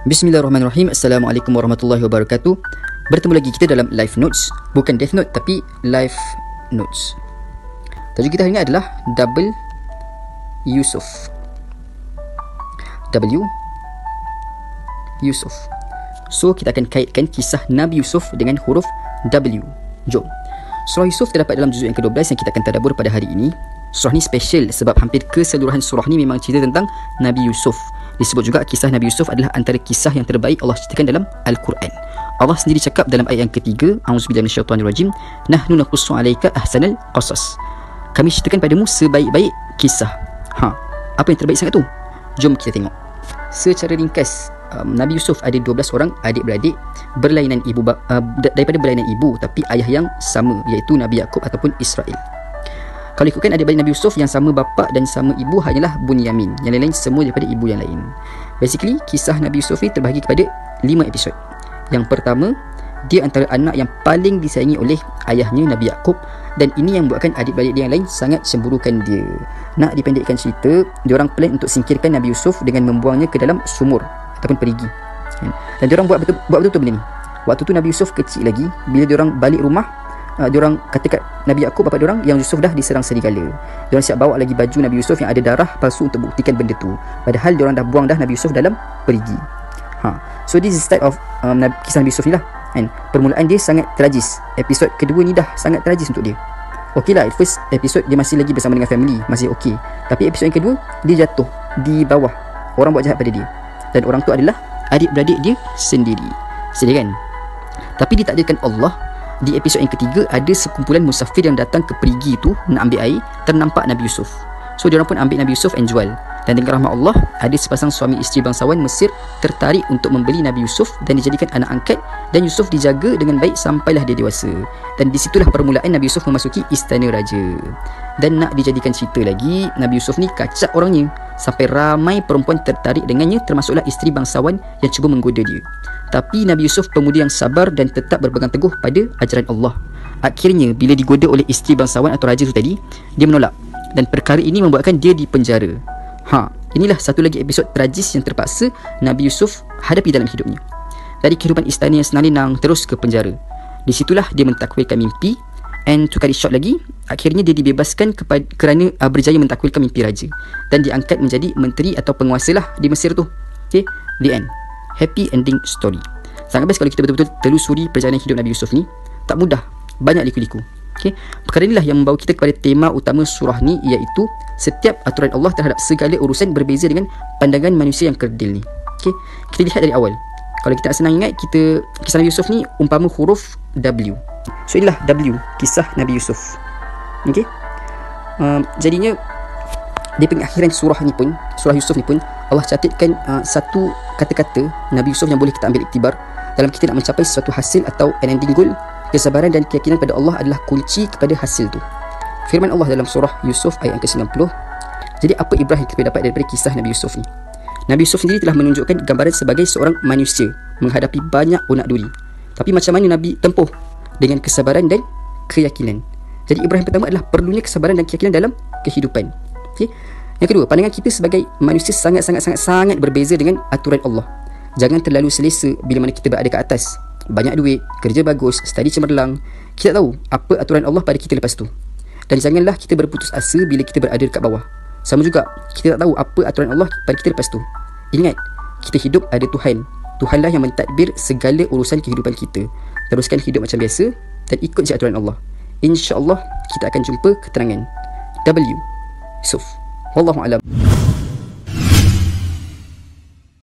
Bismillahirrahmanirrahim. Assalamualaikum warahmatullahi wabarakatuh. Bertemu lagi kita dalam Live Notes. Bukan Death Note tapi Live Notes. Tajuk kita hari ini adalah Double Yusuf. W Yusuf. So kita akan kaitkan kisah Nabi Yusuf dengan huruf W. Jom. Surah Yusuf terdapat dalam juzuk yang ke-12 yang kita akan tadabbur pada hari ini. Surah ni special sebab hampir keseluruhan surah ni memang cerita tentang Nabi Yusuf. Disebut juga kisah Nabi Yusuf adalah antara kisah yang terbaik Allah ceritakan dalam Al-Quran. Allah sendiri cakap dalam ayat yang ketiga, A'udzubillahi minasyaitonirrajim, Nahnu naqussu 'alaika ahsanal qasas. Kami ceritakan padamu sebaik-baik kisah. Apa yang terbaik sangat tu? Jom kita tengok. Secara ringkas, Nabi Yusuf ada 12 orang adik-beradik berlainan ibu, daripada berlainan ibu tapi ayah yang sama, iaitu Nabi Yaqub ataupun Israel. Kalau ikutkan adik-beradik Nabi Yusuf yang sama bapa dan sama ibu hanyalah Bunyamin. Yang lain-lain semua daripada ibu yang lain. Basically, kisah Nabi Yusuf ni terbahagi kepada 5 episod. Yang pertama, dia antara anak yang paling disayangi oleh ayahnya Nabi Yaqub, dan ini yang buatkan adik-beradik dia yang lain sangat cemburukan dia. Nak dipendekkan cerita, diorang plan untuk singkirkan Nabi Yusuf dengan membuangnya ke dalam sumur ataupun perigi. Dan diorang buat betul-betul benda ni. Waktu tu Nabi Yusuf kecil lagi. Bila diorang balik rumah, diorang kata kat Nabi Yaqub bapa diorang yang Yusuf dah diserang serigala. Diorang siap bawa lagi baju Nabi Yusuf yang ada darah palsu untuk buktikan benda tu. Padahal diorang dah buang dah Nabi Yusuf dalam perigi. So this is type of kisah Nabi Yusuf ni lah. Permulaan dia sangat tragis. Episod kedua ni dah sangat tragis untuk dia. Okey lah, first episode dia masih lagi bersama dengan family, masih okey. Tapi episod yang kedua, dia jatuh di bawah. Orang buat jahat pada dia. Dan orang tu adalah adik-beradik dia sendiri. Sedih kan? Tapi ditakdirkan Allah, di episod yang ketiga ada sekumpulan musafir yang datang ke perigi tu nak ambil air, ternampak Nabi Yusuf. So diorang pun ambil Nabi Yusuf and jual. Dan dengan rahmat Allah, ada sepasang suami isteri bangsawan Mesir tertarik untuk membeli Nabi Yusuf dan dijadikan anak angkat, dan Yusuf dijaga dengan baik sampailah dia dewasa. Dan disitulah permulaan Nabi Yusuf memasuki istana raja. Dan nak dijadikan cerita lagi, Nabi Yusuf ni kacak orangnya sampai ramai perempuan tertarik dengannya, termasuklah isteri bangsawan yang cuba menggoda dia. Tapi Nabi Yusuf pemuda yang sabar dan tetap berpegang teguh pada ajaran Allah. Akhirnya bila digoda oleh isteri bangsawan atau raja tu tadi, dia menolak, dan perkara ini membuatkan dia dipenjara. Inilah satu lagi episod tragis yang terpaksa Nabi Yusuf hadapi dalam hidupnya. Dari kehidupan istana yang senang lenang terus ke penjara. Di situlah dia mentakwilkan mimpi, and to cut it short lagi, akhirnya dia dibebaskan kerana berjaya mentakwilkan mimpi raja, dan diangkat menjadi menteri atau penguasa lah di Mesir tu. Okay, the end. Happy ending story. Sangat best kalau kita betul-betul telusuri perjalanan hidup Nabi Yusuf ni. Tak mudah, banyak liku-liku. Okay. Perkara inilah yang membawa kita kepada tema utama surah ni, iaitu setiap aturan Allah terhadap segala urusan berbeza dengan pandangan manusia yang kerdil ni. Okay. Kita lihat dari awal. Kalau kita nak senang ingat, kisah Nabi Yusuf ni umpama huruf W. So inilah W, kisah Nabi Yusuf. Okay. Jadinya di pengakhiran surah Yusuf ni pun Allah catatkan satu kata-kata Nabi Yusuf yang boleh kita ambil iktibar dalam kita nak mencapai sesuatu hasil atau an ending goal. Kesabaran dan keyakinan pada Allah adalah kunci kepada hasil tu. Firman Allah dalam surah Yusuf ayat yang ke-90. Jadi apa ibrah yang kita dapat daripada kisah Nabi Yusuf ni? Nabi Yusuf sendiri telah menunjukkan gambaran sebagai seorang manusia menghadapi banyak onak duri. Tapi macam mana Nabi tempuh? Dengan kesabaran dan keyakinan. Jadi ibrah yang pertama adalah perlunya kesabaran dan keyakinan dalam kehidupan. Okay? Yang kedua, pandangan kita sebagai manusia sangat berbeza dengan aturan Allah. Jangan terlalu selesa bila mana kita berada ke atas. Banyak duit, kerja bagus, study cemerlang. Kita tahu apa aturan Allah pada kita lepas tu. Dan janganlah kita berputus asa bila kita berada dekat bawah. Sama juga, kita tak tahu apa aturan Allah pada kita lepas tu. Ingat, kita hidup ada Tuhan. Tuhanlah yang mentadbir segala urusan kehidupan kita. Teruskan hidup macam biasa dan ikut je aturan Allah. InsyaAllah kita akan jumpa keterangan. W Yusuf. Wallahu'alam.